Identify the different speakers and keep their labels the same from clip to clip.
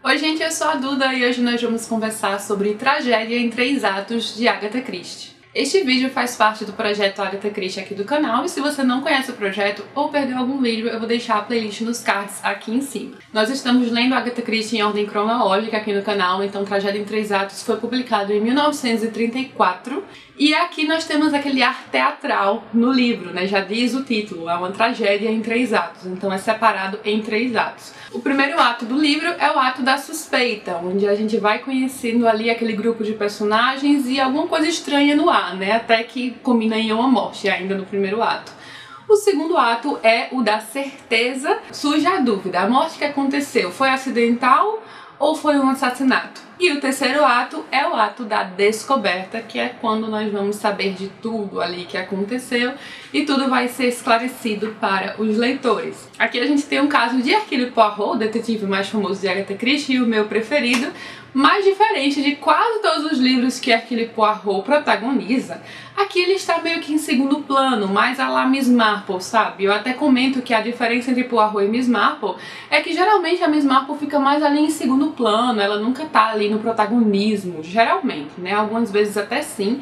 Speaker 1: Oi gente, eu sou a Duda e hoje nós vamos conversar sobre Tragédia em 3 Atos de Agatha Christie. Este vídeo faz parte do projeto Agatha Christie aqui do canal e se você não conhece o projeto ou perdeu algum vídeo, eu vou deixar a playlist nos cards aqui em cima. Nós estamos lendo Agatha Christie em ordem cronológica aqui no canal, então Tragédia em 3 Atos foi publicado em 1934 e aqui nós temos aquele ar teatral no livro, né? Já diz o título, é uma tragédia em 3 atos, então é separado em 3 atos. O primeiro ato do livro é o ato da suspeita, onde a gente vai conhecendo ali aquele grupo de personagens e alguma coisa estranha no ar, né? Até que culmina em uma morte ainda no primeiro ato. O segundo ato é o da certeza. Surge a dúvida, a morte que aconteceu foi acidental ou foi um assassinato? E o terceiro ato é o ato da descoberta, que é quando nós vamos saber de tudo ali que aconteceu e tudo vai ser esclarecido para os leitores. Aqui a gente tem um caso de Hercule Poirot, o detetive mais famoso de Agatha Christie e o meu preferido, mas diferente de quase todos os livros que Hercule Poirot protagoniza, aqui ele está meio que em segundo plano, mais à la Miss Marple, sabe? Eu até comento que a diferença entre Poirot e Miss Marple é que geralmente a Miss Marple fica mais ali em segundo plano, ela nunca tá ali no protagonismo, geralmente, né? Algumas vezes até sim,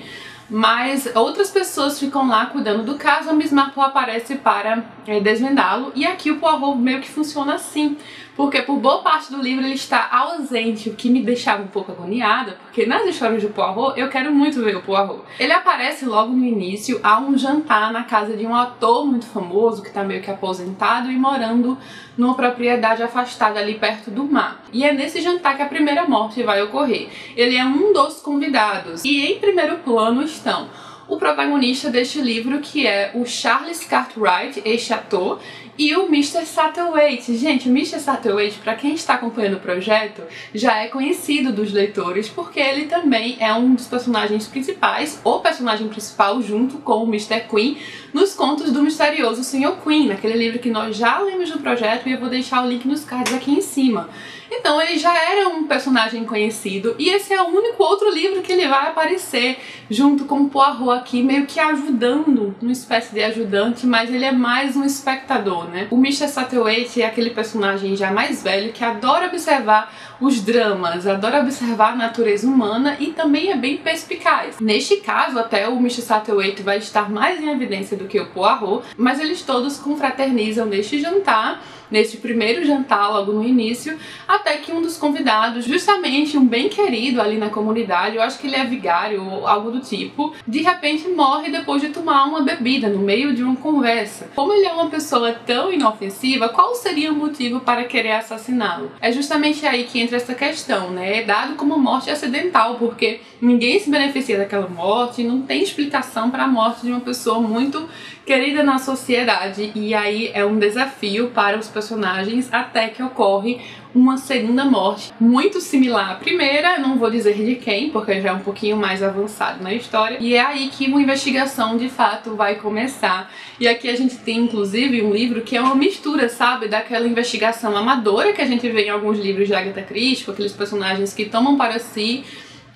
Speaker 1: mas outras pessoas ficam lá cuidando do caso, a Miss Marple aparece para desvendá-lo, e aqui o Poirot meio que funciona assim, porque por boa parte do livro ele está ausente, o que me deixava um pouco agoniada, porque nas histórias de Poirot eu quero muito ver o Poirot. Ele aparece logo no início a um jantar na casa de um ator muito famoso, que está meio que aposentado e morando numa propriedade afastada ali perto do mar. E é nesse jantar que a primeira morte vai ocorrer. Ele é um dos convidados, e em primeiro plano estão o protagonista deste livro, que é o Charles Cartwright, ex-ator, e o Mr. Satterthwaite. Gente, o Mr. Satterthwaite, para quem está acompanhando o projeto, já é conhecido dos leitores, porque ele também é um dos personagens principais, ou personagem principal, junto com o Mr. Queen, nos contos do misterioso Sr. Queen, naquele livro que nós já lemos no projeto, e eu vou deixar o link nos cards aqui em cima. Então ele já era um personagem conhecido e esse é o único outro livro que ele vai aparecer junto com o Poirot aqui, meio que ajudando, uma espécie de ajudante, mas ele é mais um espectador, né? O Mr. Satterthwaite é aquele personagem já mais velho que adora observar os dramas, adora observar a natureza humana e também é bem perspicaz. Neste caso, até o Mr. Satterthwaite vai estar mais em evidência do que o Poirot, mas eles todos confraternizam neste jantar, neste primeiro jantar logo no início, até que um dos convidados, justamente um bem querido ali na comunidade, eu acho que ele é vigário ou algo do tipo, de repente morre depois de tomar uma bebida no meio de uma conversa. Como ele é uma pessoa tão inofensiva, qual seria o motivo para querer assassiná-lo? É justamente aí que entra essa questão, né? É dado como morte acidental, porque ninguém se beneficia daquela morte, não tem explicação para a morte de uma pessoa muito querida na sociedade, e aí é um desafio para os personagens até que ocorre uma segunda morte muito similar à primeira, não vou dizer de quem, porque já é um pouquinho mais avançado na história, e é aí que uma investigação de fato vai começar. E aqui a gente tem inclusive um livro que é uma mistura, sabe, daquela investigação amadora que a gente vê em alguns livros de Agatha Christie, com aqueles personagens que tomam para si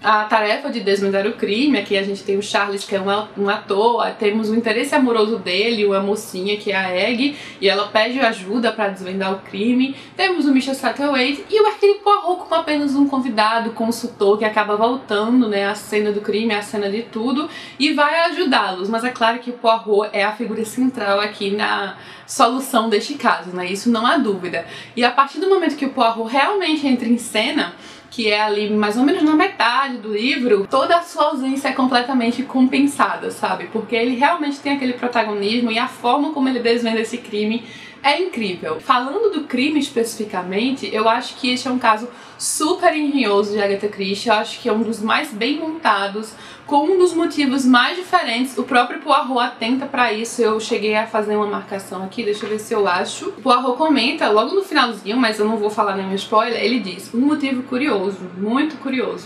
Speaker 1: a tarefa de desvendar o crime. Aqui a gente tem o Charles, que é um ator, temos o interesse amoroso dele, uma mocinha que é a Egg, e ela pede ajuda para desvendar o crime. Temos o Mr. Satterthwaite e o Hercule Poirot como apenas um convidado, consultor, que acaba voltando, né, à cena do crime, à cena de tudo, e vai ajudá-los. Mas é claro que o Poirot é a figura central aqui na solução deste caso, né, isso não há dúvida. E a partir do momento que o Poirot realmente entra em cena, que é ali mais ou menos na metade do livro, toda a sua ausência é completamente compensada, sabe? Porque ele realmente tem aquele protagonismo e a forma como ele desvenda esse crime é incrível. Falando do crime especificamente, eu acho que este é um caso super engenhoso de Agatha Christie, eu acho que é um dos mais bem montados, com um dos motivos mais diferentes. O próprio Poirot atenta para isso, eu cheguei a fazer uma marcação aqui, deixa eu ver se eu acho. O Poirot comenta logo no finalzinho, mas eu não vou falar nenhum spoiler, ele diz: um motivo curioso, muito curioso.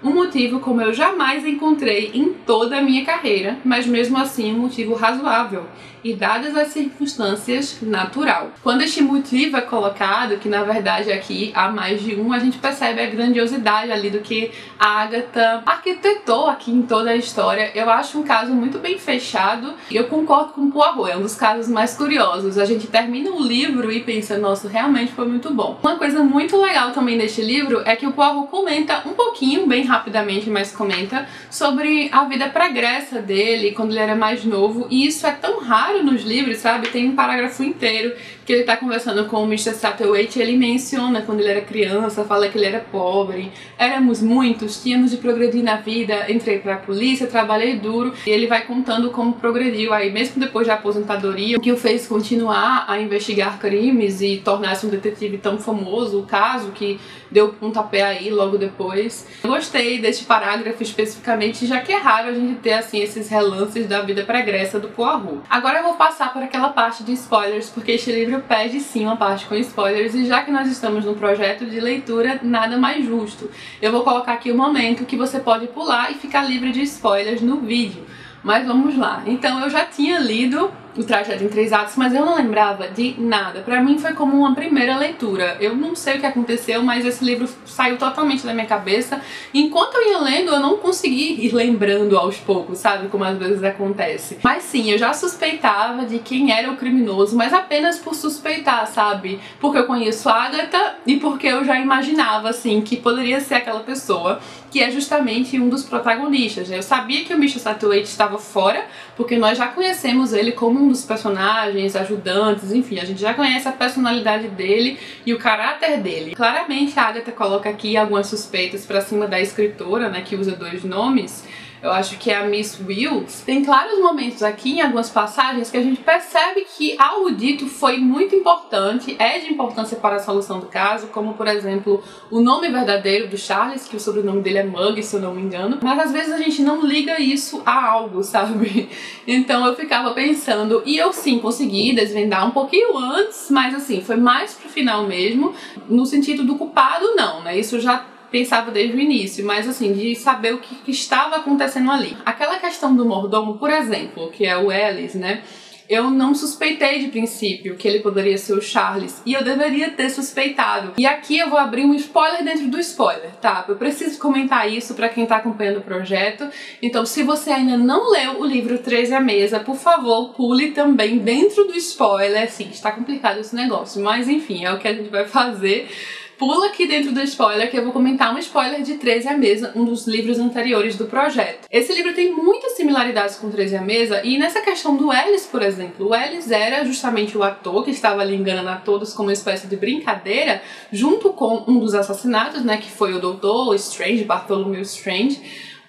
Speaker 1: Um motivo como eu jamais encontrei em toda a minha carreira, mas mesmo assim um motivo razoável e, dadas as circunstâncias, natural. Quando este motivo é colocado, que na verdade aqui há mais de um, a gente percebe a grandiosidade ali do que a Agatha arquitetou aqui em toda a história. Eu acho um caso muito bem fechado e eu concordo com o Poirot, é um dos casos mais curiosos. A gente termina o livro e pensa, nossa, realmente foi muito bom. Uma coisa muito legal também deste livro é que o Poirot comenta um pouquinho, bem rapidamente, mas comenta sobre a vida pregressa dele quando ele era mais novo, e isso é tão raro nos livros, sabe? Tem um parágrafo inteiro que ele tá conversando com o Mr. Satterthwaite e ele menciona quando ele era criança, fala que ele era pobre, éramos muitos, tínhamos de progredir na vida, entrei pra polícia, trabalhei duro, e ele vai contando como progrediu aí, mesmo depois da aposentadoria, o que o fez continuar a investigar crimes e tornar-se um detetive tão famoso, o caso que deu pontapé aí logo depois. Eu gostei deste parágrafo especificamente, já que é raro a gente ter assim esses relances da vida pregressa do Poirot. Agora eu vou passar por aquela parte de spoilers, porque este livro pede sim uma parte com spoilers, e já que nós estamos num projeto de leitura, nada mais justo. Eu vou colocar aqui o momento que você pode pular e ficar livre de spoilers no vídeo. Mas vamos lá. Então eu já tinha lido O Trajeto em Três Atos, mas eu não lembrava de nada. Pra mim foi como uma primeira leitura. Eu não sei o que aconteceu, mas esse livro saiu totalmente da minha cabeça. Enquanto eu ia lendo, eu não consegui ir lembrando aos poucos, sabe? Como às vezes acontece. Mas sim, eu já suspeitava de quem era o criminoso, mas apenas por suspeitar, sabe? Porque eu conheço a Agatha e porque eu já imaginava, assim, que poderia ser aquela pessoa que é justamente um dos protagonistas. Eu sabia que o Mr. Satterthwaite estava fora, porque nós já conhecemos ele como um dos personagens, ajudantes, enfim, a gente já conhece a personalidade dele e o caráter dele. Claramente a Agatha coloca aqui algumas suspeitas pra cima da escritora, né, que usa dois nomes. Eu acho que é a Miss Wilkes. Tem claros momentos aqui, em algumas passagens, que a gente percebe que algo dito foi muito importante, é de importância para a solução do caso, como, por exemplo, o nome verdadeiro do Charles, que o sobrenome dele é Mugg, se eu não me engano, mas às vezes a gente não liga isso a algo, sabe? Então eu ficava pensando, e eu sim consegui desvendar um pouquinho antes, mas assim, foi mais pro final mesmo, no sentido do culpado não, né? Isso eu já pensava desde o início, mas assim, de saber o que estava acontecendo ali. Aquela questão do mordomo, por exemplo, que é o Ellis, né? Eu não suspeitei de princípio que ele poderia ser o Charles, e eu deveria ter suspeitado. E aqui eu vou abrir um spoiler dentro do spoiler, tá? Eu preciso comentar isso pra quem tá acompanhando o projeto. Então, se você ainda não leu o livro 13 à Mesa, por favor, pule também dentro do spoiler. Sim, está complicado esse negócio, mas enfim, é o que a gente vai fazer. Pula aqui dentro do spoiler que eu vou comentar um spoiler de 13 à Mesa, um dos livros anteriores do projeto. Esse livro tem muitas similaridades com 13 à Mesa, e nessa questão do Ellis, por exemplo, o Ellis era justamente o ator que estava ali enganando a todos como uma espécie de brincadeira, junto com um dos assassinatos, né, que foi o Dr. Strange, Bartholomew Strange.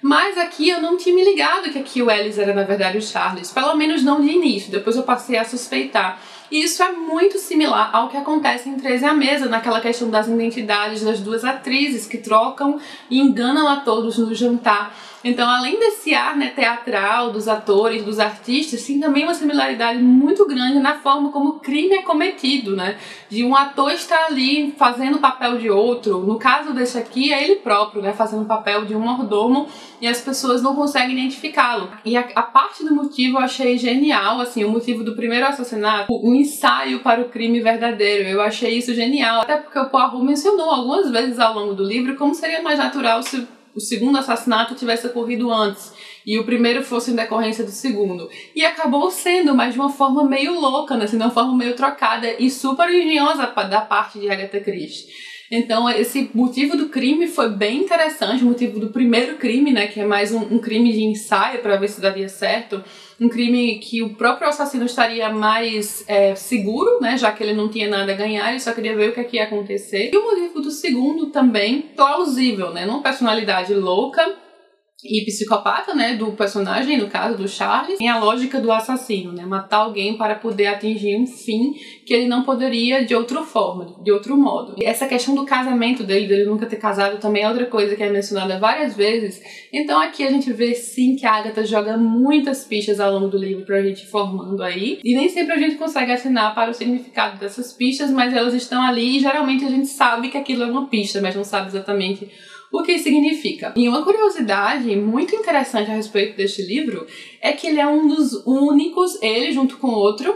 Speaker 1: Mas aqui eu não tinha me ligado que aqui o Ellis era na verdade o Charles, pelo menos não de início, depois eu passei a suspeitar. E isso é muito similar ao que acontece em 13 à Mesa, naquela questão das identidades das duas atrizes que trocam e enganam a todos no jantar. Então, além desse ar, né, teatral dos atores, dos artistas, tem também uma similaridade muito grande na forma como o crime é cometido, né? De um ator estar ali fazendo o papel de outro. No caso desse aqui, é ele próprio, né, fazendo o papel de um mordomo, e as pessoas não conseguem identificá-lo. E a parte do motivo eu achei genial, assim, o motivo do primeiro assassinato, um ensaio para o crime verdadeiro. Eu achei isso genial, até porque o Poirot mencionou algumas vezes ao longo do livro como seria mais natural se o segundo assassinato tivesse ocorrido antes e o primeiro fosse em decorrência do segundo. E acabou sendo, mas de uma forma meio louca, né? Assim, de uma forma meio trocada e super engenhosa da parte de Agatha Christie. Então esse motivo do crime foi bem interessante, o motivo do primeiro crime, né, que é mais um crime de ensaio para ver se daria certo, um crime que o próprio assassino estaria mais seguro, né, já que ele não tinha nada a ganhar, ele só queria ver o que ia acontecer. E o motivo do segundo também plausível, né, uma personalidade louca e psicopata, né, do personagem, no caso do Charles, tem a lógica do assassino, né, matar alguém para poder atingir um fim que ele não poderia de outra forma, de outro modo. E essa questão do casamento dele nunca ter casado, também é outra coisa que é mencionada várias vezes. Então aqui a gente vê sim que a Agatha joga muitas pistas ao longo do livro pra gente ir formando aí, e nem sempre a gente consegue assinar para o significado dessas pistas, mas elas estão ali e geralmente a gente sabe que aquilo é uma pista, mas não sabe exatamente O que significa? E uma curiosidade muito interessante a respeito deste livro é que ele é um dos únicos, ele junto com outro,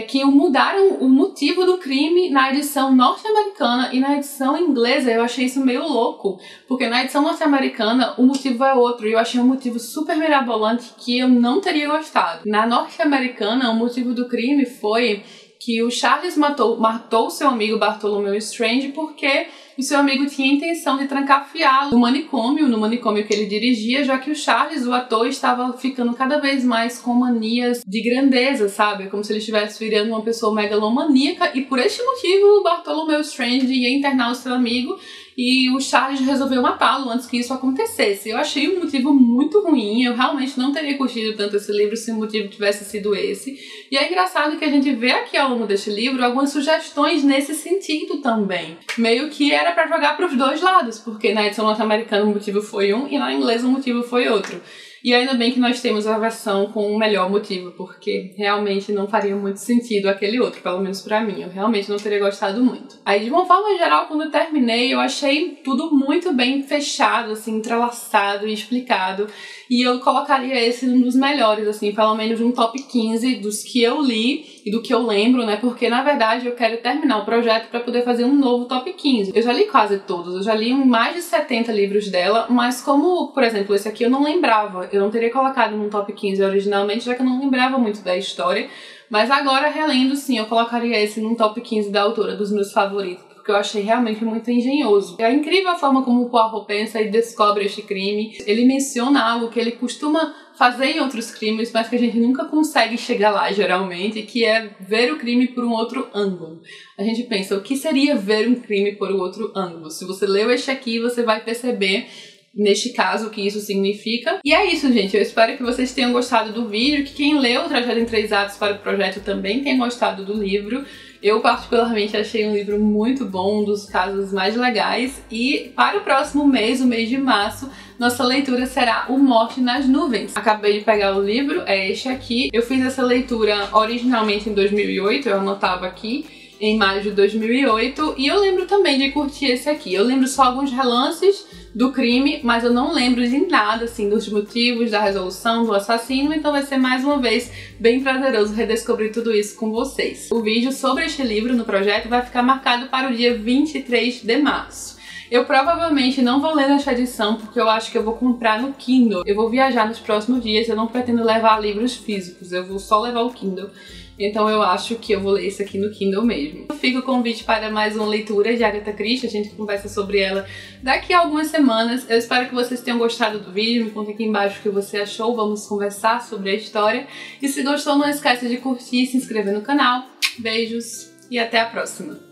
Speaker 1: que mudaram o motivo do crime na edição norte-americana, e na edição inglesa eu achei isso meio louco, porque na edição norte-americana o motivo é outro, e eu achei um motivo super mirabolante que eu não teria gostado. Na norte-americana, o motivo do crime foi que o Charles matou seu amigo Bartholomew Strange porque o seu amigo tinha a intenção de trancafiá-lo no manicômio que ele dirigia, já que o Charles, o ator, estava ficando cada vez mais com manias de grandeza, sabe? Como se ele estivesse virando uma pessoa megalomaníaca, e por este motivo o Bartholomew Strange ia internar o seu amigo e o Charles resolveu matá-lo antes que isso acontecesse. Eu achei um motivo muito ruim, eu realmente não teria curtido tanto esse livro se o motivo tivesse sido esse. E é engraçado que a gente vê aqui ao longo deste livro algumas sugestões nesse sentido também. Meio que era pra jogar pros dois lados, porque na edição norte-americana o motivo foi um e na inglesa o motivo foi outro. E ainda bem que nós temos a versão com o melhor motivo, porque realmente não faria muito sentido aquele outro, pelo menos pra mim. Eu realmente não teria gostado muito. Aí, de uma forma geral, quando eu terminei, eu achei tudo muito bem fechado, assim, entrelaçado e explicado. E eu colocaria esse um dos melhores, assim, pelo menos um top 15 dos que eu li e do que eu lembro, né? Porque, na verdade, eu quero terminar o projeto pra poder fazer um novo top 15. Eu já li quase todos, eu já li mais de 70 livros dela, mas como, por exemplo, esse aqui eu não lembrava, eu não teria colocado num top 15 originalmente, já que eu não lembrava muito da história, mas agora, relendo, sim, eu colocaria esse num top 15 da autora, dos meus favoritos, porque eu achei realmente muito engenhoso. É incrível a forma como o Poirot pensa e descobre este crime. Ele menciona algo que ele costuma fazer em outros crimes, mas que a gente nunca consegue chegar lá, geralmente, que é ver o crime por um outro ângulo. A gente pensa, o que seria ver um crime por um outro ângulo? Se você leu este aqui, você vai perceber neste caso o que isso significa. E é isso, gente. Eu espero que vocês tenham gostado do vídeo, que quem leu o Tragédia em 3 Atos para o projeto também tenha gostado do livro. Eu particularmente achei um livro muito bom, um dos casos mais legais. E para o próximo mês, o mês de março, nossa leitura será O Morte nas Nuvens. Acabei de pegar o livro, é este aqui. Eu fiz essa leitura originalmente em 2008, eu anotava aqui, em maio de 2008, e eu lembro também de curtir esse aqui. Eu lembro só alguns relances do crime, mas eu não lembro de nada, assim, dos motivos, da resolução, do assassino, então vai ser mais uma vez bem prazeroso redescobrir tudo isso com vocês. O vídeo sobre este livro no projeto vai ficar marcado para o dia 23 de março. Eu provavelmente não vou ler nesta edição, porque eu acho que eu vou comprar no Kindle. Eu vou viajar nos próximos dias, eu não pretendo levar livros físicos, eu vou só levar o Kindle. Então eu acho que eu vou ler isso aqui no Kindle mesmo. Fica o convite para mais uma leitura de Agatha Christie, a gente conversa sobre ela daqui a algumas semanas. Eu espero que vocês tenham gostado do vídeo, me conta aqui embaixo o que você achou, vamos conversar sobre a história. E se gostou, não esqueça de curtir e se inscrever no canal. Beijos e até a próxima!